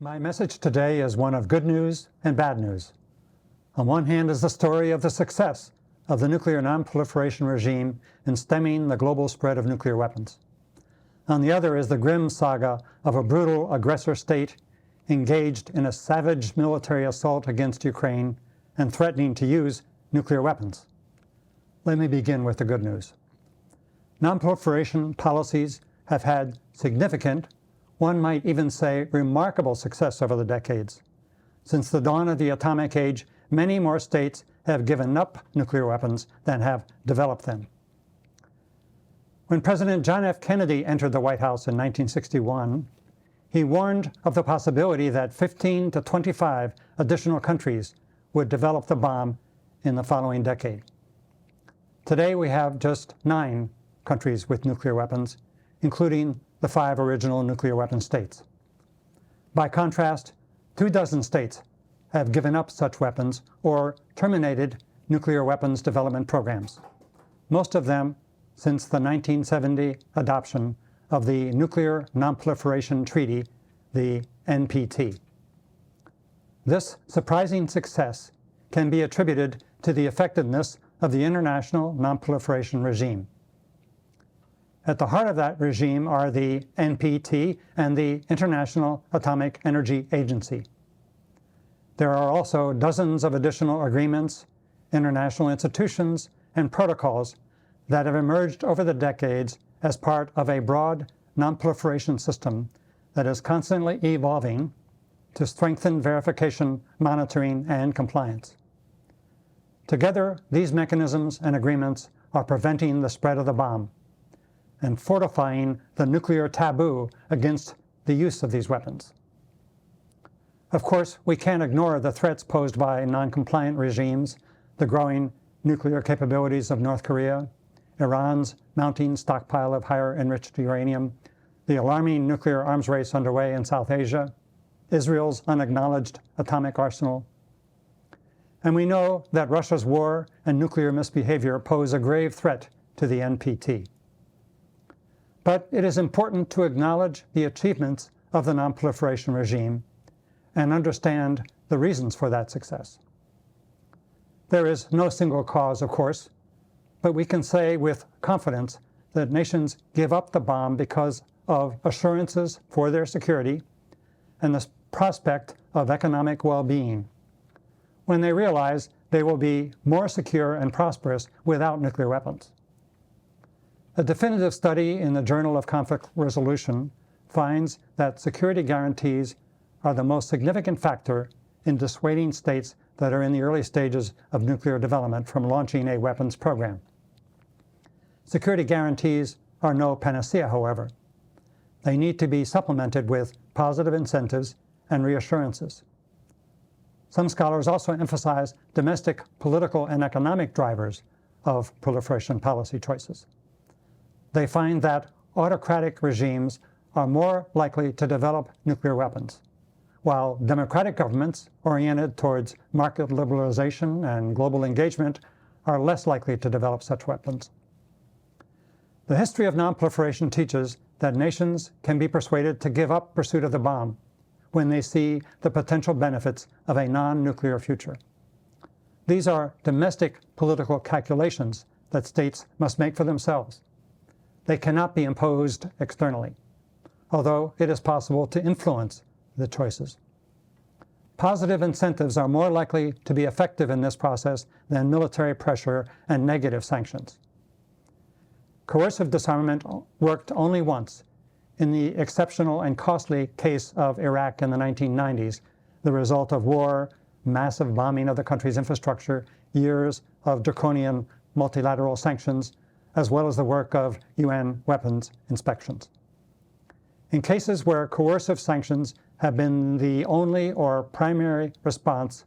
My message today is one of good news and bad news. On one hand is the story of the success of the nuclear non-proliferation regime in stemming the global spread of nuclear weapons. On the other is the grim saga of a brutal aggressor state engaged in a savage military assault against Ukraine and threatening to use nuclear weapons. Let me begin with the good news. Non-proliferation policies have had significant, one might even say remarkable success over the decades. Since the dawn of the atomic age, many more states have given up nuclear weapons than have developed them. When President John F. Kennedy entered the White House in 1961, he warned of the possibility that 15 to 25 additional countries would develop the bomb in the following decade. Today we have just 9 countries with nuclear weapons, including the 5 original nuclear weapon states. By contrast, 24 states have given up such weapons or terminated nuclear weapons development programs, most of them since the 1970 adoption of the Nuclear Non-Proliferation Treaty, the NPT. This surprising success can be attributed to the effectiveness of the international non-proliferation regime. At the heart of that regime are the NPT and the International Atomic Energy Agency. There are also dozens of additional agreements, international institutions, and protocols that have emerged over the decades as part of a broad non-proliferation system that is constantly evolving to strengthen verification, monitoring, and compliance. Together, these mechanisms and agreements are preventing the spread of the bomb and fortifying the nuclear taboo against the use of these weapons. Of course, we can't ignore the threats posed by non-compliant regimes, the growing nuclear capabilities of North Korea, Iran's mounting stockpile of higher enriched uranium, the alarming nuclear arms race underway in South Asia, Israel's unacknowledged atomic arsenal. And we know that Russia's war and nuclear misbehavior pose a grave threat to the NPT. But it is important to acknowledge the achievements of the non-proliferation regime and understand the reasons for that success. There is no single cause, of course, but we can say with confidence that nations give up the bomb because of assurances for their security and the prospect of economic well-being, when they realize they will be more secure and prosperous without nuclear weapons. A definitive study in the Journal of Conflict Resolution finds that security guarantees are the most significant factor in dissuading states that are in the early stages of nuclear development from launching a weapons program. Security guarantees are no panacea, however. They need to be supplemented with positive incentives and reassurances. Some scholars also emphasize domestic political and economic drivers of proliferation policy choices. They find that autocratic regimes are more likely to develop nuclear weapons, while democratic governments oriented towards market liberalization and global engagement are less likely to develop such weapons. The history of non-proliferation teaches that nations can be persuaded to give up pursuit of the bomb when they see the potential benefits of a non-nuclear future. These are domestic political calculations that states must make for themselves. They cannot be imposed externally, although it is possible to influence the choices. Positive incentives are more likely to be effective in this process than military pressure and negative sanctions. Coercive disarmament worked only once, in the exceptional and costly case of Iraq in the 1990s, the result of war, massive bombing of the country's infrastructure, years of draconian multilateral sanctions, as well as the work of UN weapons inspections. In cases where coercive sanctions have been the only or primary response,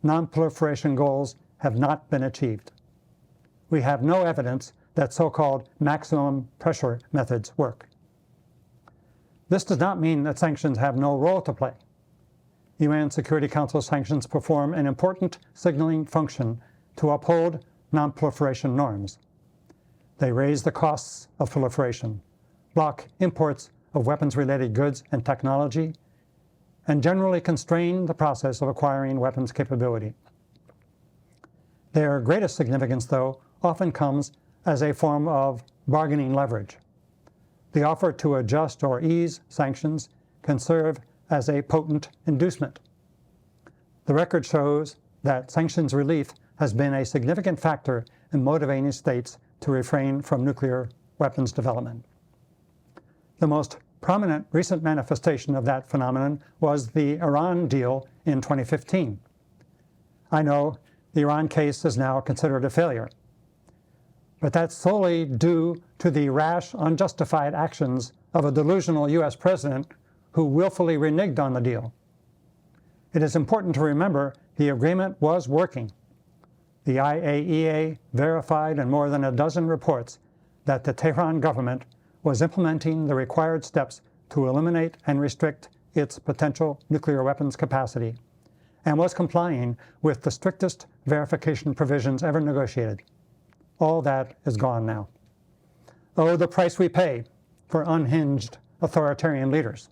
non-proliferation goals have not been achieved. We have no evidence that so-called maximum pressure methods work. This does not mean that sanctions have no role to play. UN Security Council sanctions perform an important signaling function to uphold non-proliferation norms. They raise the costs of proliferation, block imports of weapons-related goods and technology, and generally constrain the process of acquiring weapons capability. Their greatest significance, though, often comes as a form of bargaining leverage. The offer to adjust or ease sanctions can serve as a potent inducement. The record shows that sanctions relief has been a significant factor in motivating states to refrain from nuclear weapons development. The most prominent recent manifestation of that phenomenon was the Iran deal in 2015. I know the Iran case is now considered a failure, but that's solely due to the rash, unjustified actions of a delusional U.S. president who willfully reneged on the deal. It is important to remember the agreement was working. The IAEA verified in more than a dozen reports that the Tehran government was implementing the required steps to eliminate and restrict its potential nuclear weapons capacity, and was complying with the strictest verification provisions ever negotiated. All that is gone now. Oh, the price we pay for unhinged authoritarian leaders.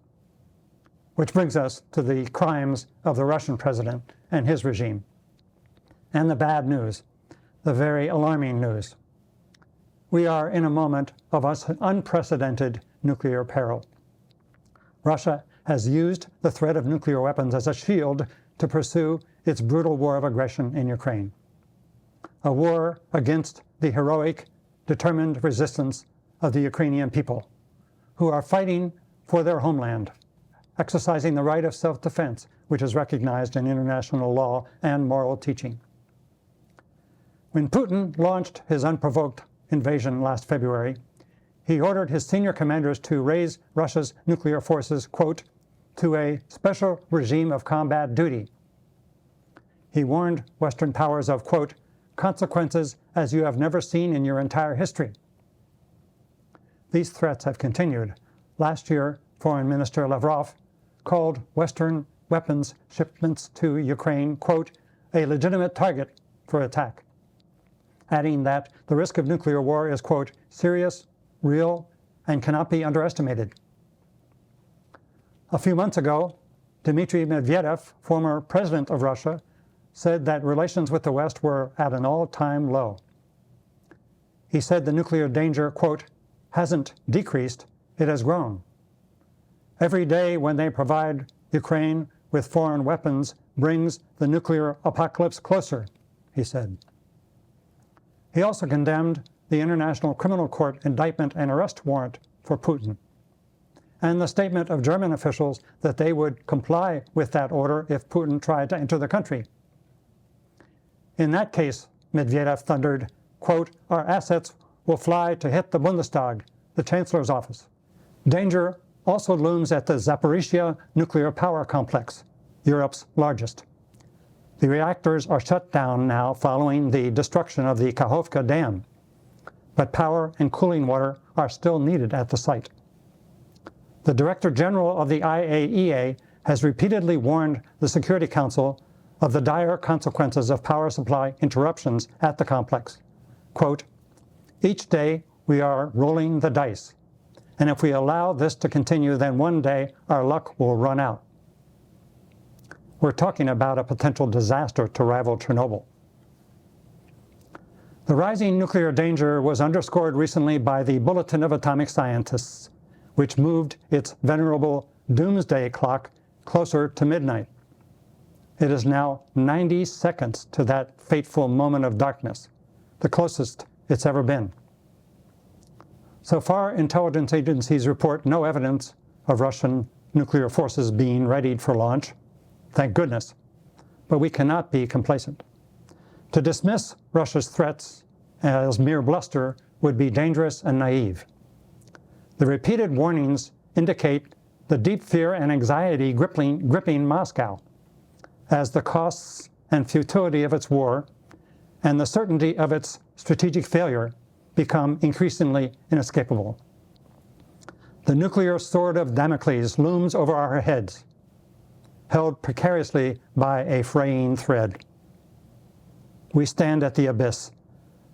Which brings us to the crimes of the Russian president and his regime. And the bad news, the very alarming news. We are in a moment of unprecedented nuclear peril. Russia has used the threat of nuclear weapons as a shield to pursue its brutal war of aggression in Ukraine. A war against the heroic, determined resistance of the Ukrainian people, who are fighting for their homeland, exercising the right of self-defense, which is recognized in international law and moral teaching. When Putin launched his unprovoked invasion last February, he ordered his senior commanders to raise Russia's nuclear forces, quote, to a special regime of combat duty. He warned Western powers of, quote, consequences as you have never seen in your entire history. These threats have continued. Last year, Foreign Minister Lavrov called Western weapons shipments to Ukraine, quote, a legitimate target for attack, adding that the risk of nuclear war is, quote, serious, real, and cannot be underestimated. A few months ago, Dmitry Medvedev, former president of Russia, said that relations with the West were at an all-time low. He said the nuclear danger, quote, hasn't decreased, it has grown. Every day when they provide Ukraine with foreign weapons brings the nuclear apocalypse closer, he said. He also condemned the International Criminal Court indictment and arrest warrant for Putin, and the statement of German officials that they would comply with that order if Putin tried to enter the country. In that case, Medvedev thundered, quote, our assets will fly to hit the Bundestag, the Chancellor's office. Danger also looms at the Zaporizhzhia nuclear power complex, Europe's largest. The reactors are shut down now following the destruction of the Keough Dam, but power and cooling water are still needed at the site. The Director General of the IAEA has repeatedly warned the Security Council of the dire consequences of power supply interruptions at the complex. Quote, each day we are rolling the dice, and if we allow this to continue, then one day our luck will run out. We're talking about a potential disaster to rival Chernobyl. The rising nuclear danger was underscored recently by the Bulletin of Atomic Scientists, which moved its venerable doomsday clock closer to midnight. It is now 90 seconds to that fateful moment of darkness, the closest it's ever been. So far, intelligence agencies report no evidence of Russian nuclear forces being readied for launch. Thank goodness. But we cannot be complacent. To dismiss Russia's threats as mere bluster would be dangerous and naive. The repeated warnings indicate the deep fear and anxiety gripping Moscow, as the costs and futility of its war and the certainty of its strategic failure become increasingly inescapable. The nuclear sword of Damocles looms over our heads, held precariously by a fraying thread. We stand at the abyss,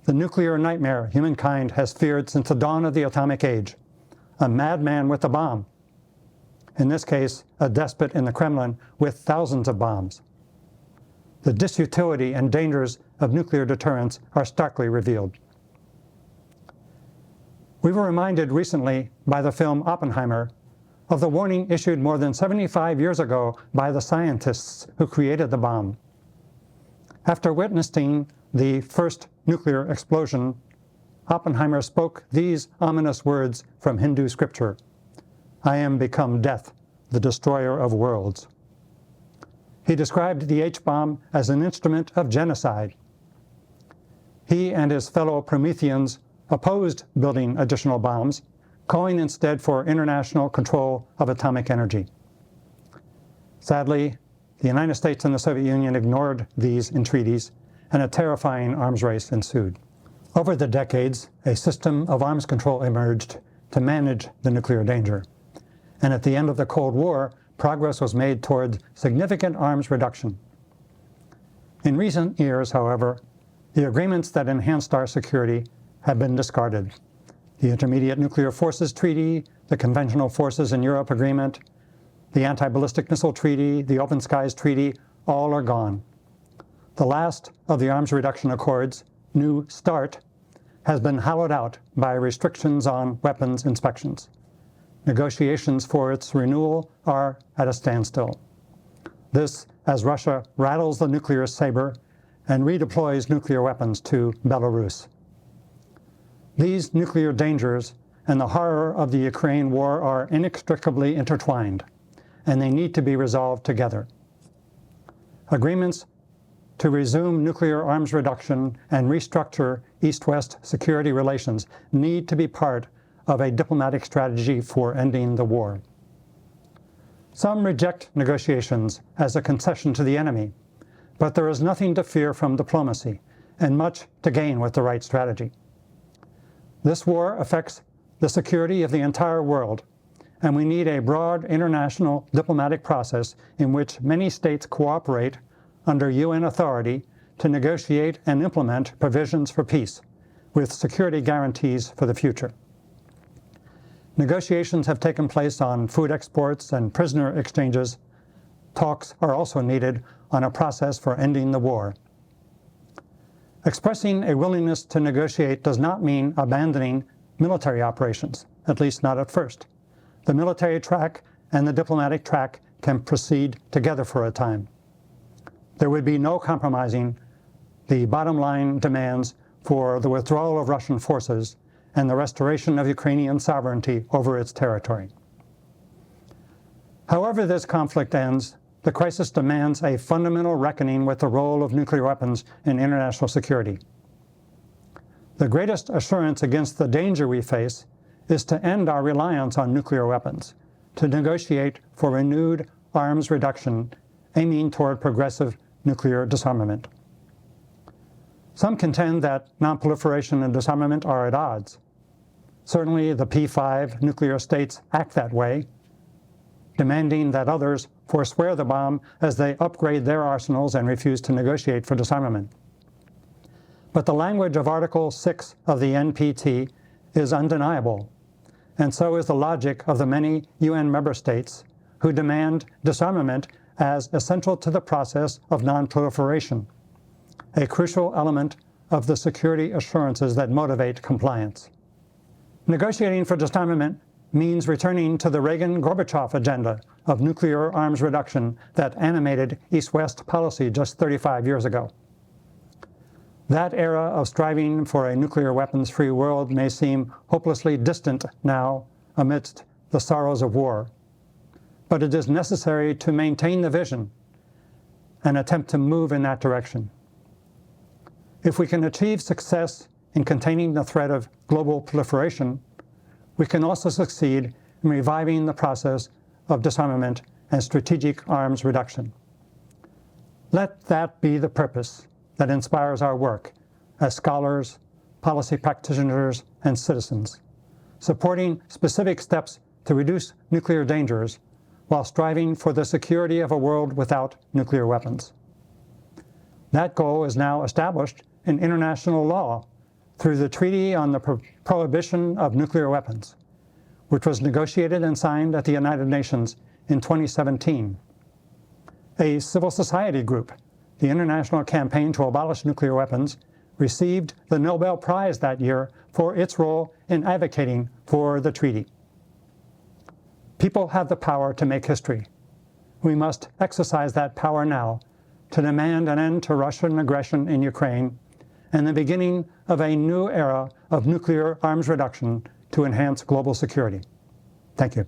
the nuclear nightmare humankind has feared since the dawn of the atomic age, a madman with a bomb. in this case, a despot in the Kremlin with thousands of bombs. The disutility and dangers of nuclear deterrence are starkly revealed. We were reminded recently by the film Oppenheimer of the warning issued more than 75 years ago by the scientists who created the bomb. After witnessing the first nuclear explosion, Oppenheimer spoke these ominous words from Hindu scripture: "I am become death, the destroyer of worlds." He described the H-bomb as an instrument of genocide. He and his fellow Prometheans opposed building additional bombs, calling instead for international control of atomic energy. Sadly, the United States and the Soviet Union ignored these entreaties, and a terrifying arms race ensued. Over the decades, a system of arms control emerged to manage the nuclear danger. And at the end of the Cold War, progress was made toward significant arms reduction. In recent years, however, the agreements that enhanced our security have been discarded. The Intermediate Nuclear Forces Treaty, the Conventional Forces in Europe Agreement, the Anti-Ballistic Missile Treaty, the Open Skies Treaty, all are gone. The last of the arms reduction accords, New START, has been hollowed out by restrictions on weapons inspections. Negotiations for its renewal are at a standstill. This as Russia rattles the nuclear saber and redeploys nuclear weapons to Belarus. These nuclear dangers and the horror of the Ukraine war are inextricably intertwined, and they need to be resolved together. Agreements to resume nuclear arms reduction and restructure East-West security relations need to be part of a diplomatic strategy for ending the war. Some reject negotiations as a concession to the enemy, but there is nothing to fear from diplomacy and much to gain with the right strategy. This war affects the security of the entire world, and we need a broad international diplomatic process in which many states cooperate under UN authority to negotiate and implement provisions for peace, with security guarantees for the future. Negotiations have taken place on food exports and prisoner exchanges. Talks are also needed on a process for ending the war. Expressing a willingness to negotiate does not mean abandoning military operations, at least not at first. The military track and the diplomatic track can proceed together for a time. There would be no compromising the bottom line demands for the withdrawal of Russian forces and the restoration of Ukrainian sovereignty over its territory. However this conflict ends, the crisis demands a fundamental reckoning with the role of nuclear weapons in international security. The greatest assurance against the danger we face is to end our reliance on nuclear weapons, to negotiate for renewed arms reduction aiming toward progressive nuclear disarmament. Some contend that nonproliferation and disarmament are at odds. Certainly the P5 nuclear states act that way, demanding that others forswear the bomb as they upgrade their arsenals and refuse to negotiate for disarmament. But the language of Article 6 of the NPT is undeniable, and so is the logic of the many UN member states who demand disarmament as essential to the process of nonproliferation, a crucial element of the security assurances that motivate compliance. Negotiating for disarmament means returning to the Reagan-Gorbachev agenda of nuclear arms reduction that animated East-West policy just 35 years ago. That era of striving for a nuclear weapons-free world may seem hopelessly distant now amidst the sorrows of war, but it is necessary to maintain the vision and attempt to move in that direction. If we can achieve success in containing the threat of global proliferation, we can also succeed in reviving the process of disarmament and strategic arms reduction. Let that be the purpose that inspires our work as scholars, policy practitioners, and citizens, supporting specific steps to reduce nuclear dangers while striving for the security of a world without nuclear weapons. That goal is now established in international law through the Treaty on the Prohibition of Nuclear Weapons, which was negotiated and signed at the United Nations in 2017. A civil society group, the International Campaign to Abolish Nuclear Weapons, received the Nobel Prize that year for its role in advocating for the treaty. People have the power to make history. We must exercise that power now to demand an end to Russian aggression in Ukraine and the beginning of a new era of nuclear arms reduction to enhance global security. Thank you.